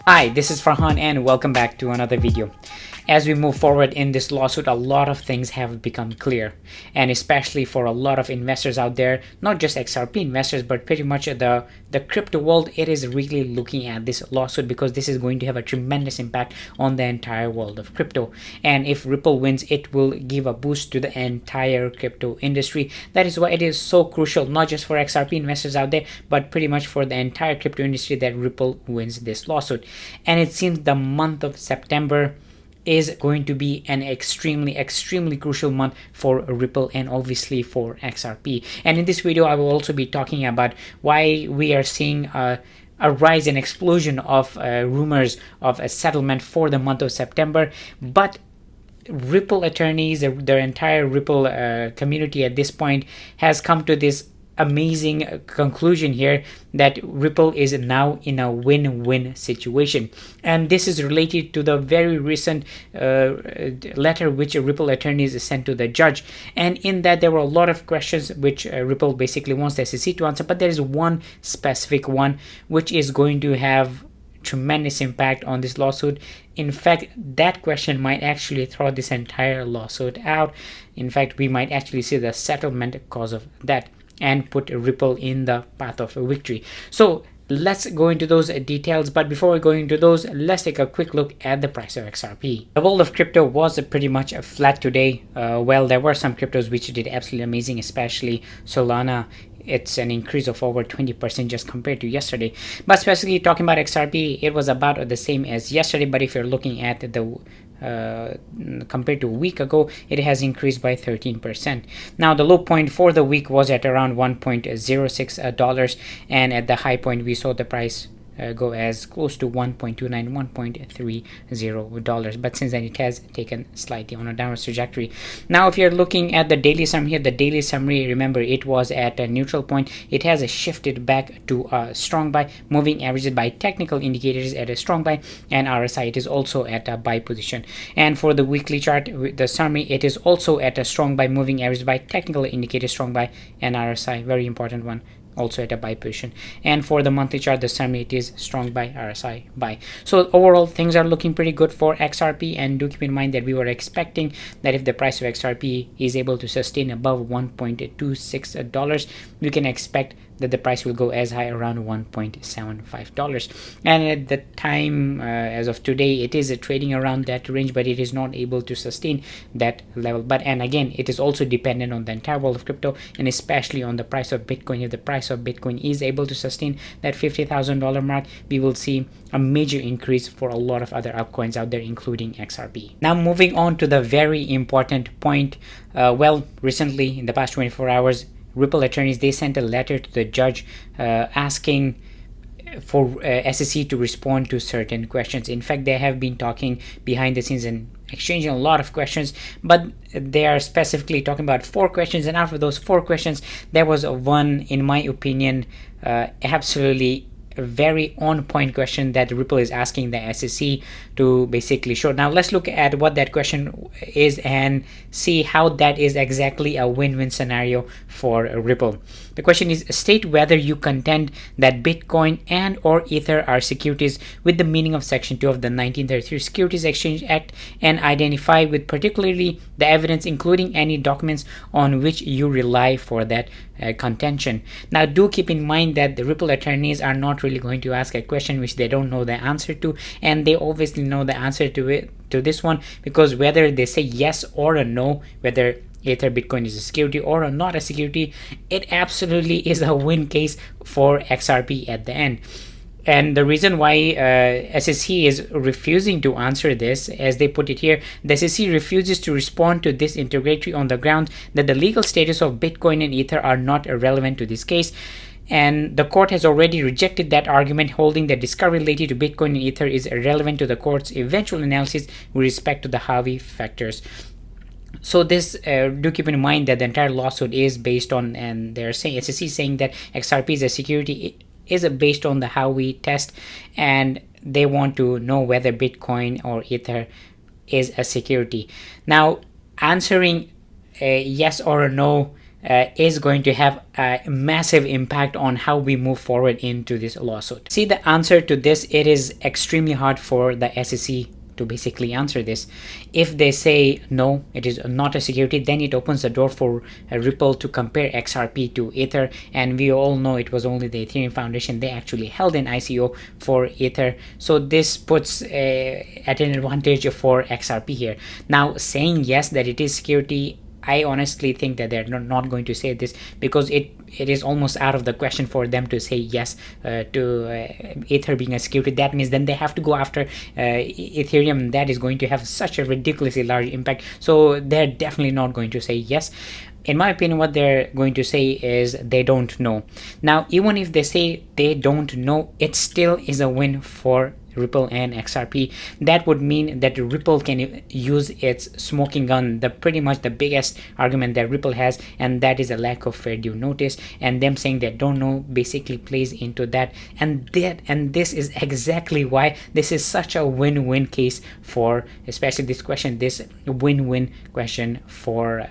Hi, this is Farhan and welcome back to another video. As we move forward in this lawsuit, a lot of things have become clear, and especially for a lot of investors out there, not just XRP investors, but pretty much the crypto world, it is really looking at this lawsuit because this is going to have a tremendous impact on the entire world of crypto. And if Ripple wins, it will give a boost to the entire crypto industry. That is why it is so crucial, not just for XRP investors out there, but pretty much for the entire crypto industry, that Ripple wins this lawsuit. And it seems the month of September is going to be an extremely crucial month for Ripple and obviously for XRP. And in this video, I will also be talking about why we are seeing a rise and explosion of rumors of a settlement for the month of September. But Ripple attorneys, their entire Ripple community at this point has come to this amazing conclusion here that Ripple is now in a win-win situation. And this is related to the very recent letter which Ripple attorneys sent to the judge. And in that, there were a lot of questions which Ripple basically wants the SEC to answer, but there is one specific one which is going to have tremendous impact on this lawsuit. In fact, that question might actually throw this entire lawsuit out. In fact, we might actually see the settlement cause of that and put Ripple in the path of victory. So let's go into those details, but before we go into those, let's take a quick look at the price of XRP. The world of crypto was pretty much flat today. Well, there were some cryptos which did absolutely amazing, especially Solana. It's an increase of over 20% just compared to yesterday. But specifically talking about XRP, it was about the same as yesterday. But if you're looking at the compared to a week ago, it has increased by 13%. Now the low point for the week was at around $1.06, and at the high point we saw the price go as close to $1.29, $1.30, but since then it has taken slightly on a downward trajectory. Now if you're looking at the daily summary here, the daily summary, remember it was at a neutral point. It has shifted back to a strong buy, moving averages by technical indicators at a strong buy, and RSI it is also at a buy position. And for the weekly chart, the summary, it is also at a strong buy, moving averages by technical indicators strong buy, and RSI, very important one, also at a buy position. And for the monthly chart, the summary, it is strong buy, RSI buy. So overall things are looking pretty good for XRP, and do keep in mind that we were expecting that if the price of XRP is able to sustain above $1.26, we can expect that the price will go as high around $1.75. And at the time, as of today, it is trading around that range, but it is not able to sustain that level. And again, it is also dependent on the entire world of crypto, and especially on the price of Bitcoin. If the price of Bitcoin is able to sustain that $50,000 mark, we will see a major increase for a lot of other altcoins out there, including XRP. Now moving on to the very important point. Well, recently in the past 24 hours, Ripple attorneys, they sent a letter to the judge asking for SEC to respond to certain questions. In fact, they have been talking behind the scenes and exchanging a lot of questions, but they are specifically talking about 4 questions. And out of those 4 questions, there was one, in my opinion, absolutely very on point question that Ripple is asking the SEC to basically show. Now let's look at what that question is and see how that is exactly a win-win scenario for Ripple. The question is, state whether you contend that Bitcoin and or Ether are securities with the meaning of Section 2 of the 1933 Securities Exchange Act, and identify with particularly the evidence, including any documents on which you rely for that contention. Now do keep in mind that the Ripple attorneys are not really going to ask a question which they don't know the answer to, and they obviously know the answer to this one, because whether they say yes or a no, whether Ether Bitcoin is a security or not a security, it absolutely is a win case for XRP at the end. And the reason why SEC is refusing to answer this, as they put it here, the SEC refuses to respond to this interrogatory on the grounds that the legal status of Bitcoin and Ether are not relevant to this case. And the court has already rejected that argument, holding that discovery related to Bitcoin and Ether is irrelevant to the court's eventual analysis with respect to the Harvey factors. So this, do keep in mind that the entire lawsuit is based on, and they're saying, SEC saying that XRP is a security, is based on the Howey test, and they want to know whether Bitcoin or Ether is a security. Now, answering a yes or a no is going to have a massive impact on how we move forward into this lawsuit? See, the answer to this, it is extremely hard for the SEC to basically answer this. If they say no, it is not a security, then it opens the door for Ripple to compare XRP to Ether, and we all know it was only the Ethereum Foundation, they actually held an ICO for Ether, so this puts at an advantage for XRP here. Now, saying yes that it is security, I honestly think that they're not going to say this, because it is almost out of the question for them to say yes to Ether being a security. That means then they have to go after Ethereum. That is going to have such a ridiculously large impact, so they're definitely not going to say yes. In my opinion, what they're going to say is they don't know. Now, even if they say they don't know, it still is a win for Ripple and XRP. That would mean that Ripple can use its smoking gun, the pretty much the biggest argument that Ripple has, and that is a lack of fair due notice, and them saying they don't know basically plays into that, and this is exactly why this is such a win-win case for, especially this question, this win-win question for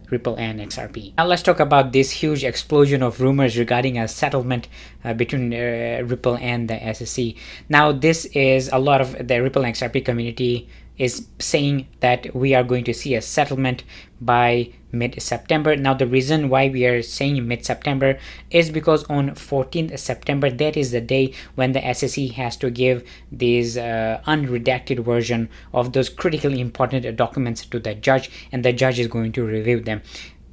Ripple and XRP. Now let's talk about this huge explosion of rumors regarding a settlement between Ripple and the SEC. Now, this is a lot of the Ripple and XRP community is saying that we are going to see a settlement by mid-September. Now, the reason why we are saying mid-September is because on 14th September, that is the day when the SEC has to give these unredacted version of those critically important documents to the judge, and the judge is going to review them.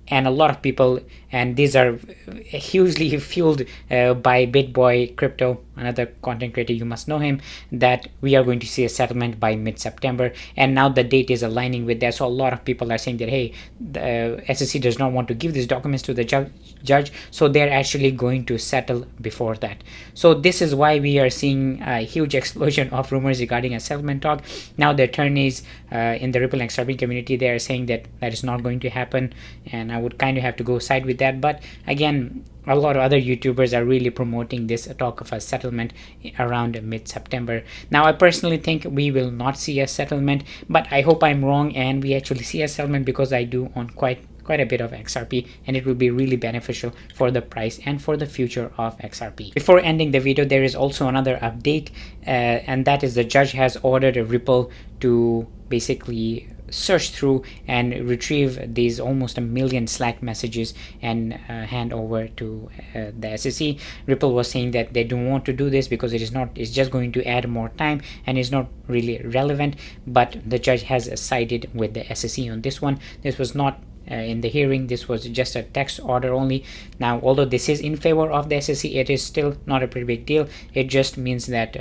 And a lot of people, and these are hugely fueled by BitBoy Crypto, another content creator, you must know him, that we are going to see a settlement by mid-September, and now the date is aligning with that. So a lot of people are saying that, hey, the SEC does not want to give these documents to the judge, so they're actually going to settle before that. So this is why we are seeing a huge explosion of rumors regarding a settlement talk. Now the attorneys in the Ripple XRP community, they are saying that that is not going to happen, and I would kind of have to go side with that. But again, a lot of other YouTubers are really promoting this talk of a settlement around mid-September. Now, I personally think we will not see a settlement, but I hope I'm wrong and we actually see a settlement, because I do own quite a bit of XRP, and it will be really beneficial for the price and for the future of XRP. Before ending the video, there is also another update, and that is the judge has ordered Ripple to basically search through and retrieve these almost 1 million Slack messages and hand over to the SEC. Ripple was saying that they don't want to do this because it's just going to add more time and is not really relevant, but the judge has sided with the SEC on this one. This was not in the hearing, this was just a text order only. Now, although this is in favor of the SEC, it is still not a pretty big deal. It just means that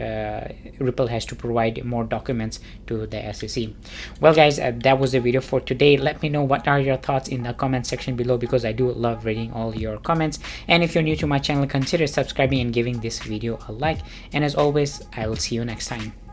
Ripple has to provide more documents to the SEC. Well guys, that was the video for today. Let me know what are your thoughts in the comment section below, because I do love reading all your comments. And if you're new to my channel, consider subscribing and giving this video a like, and as always, I will see you next time.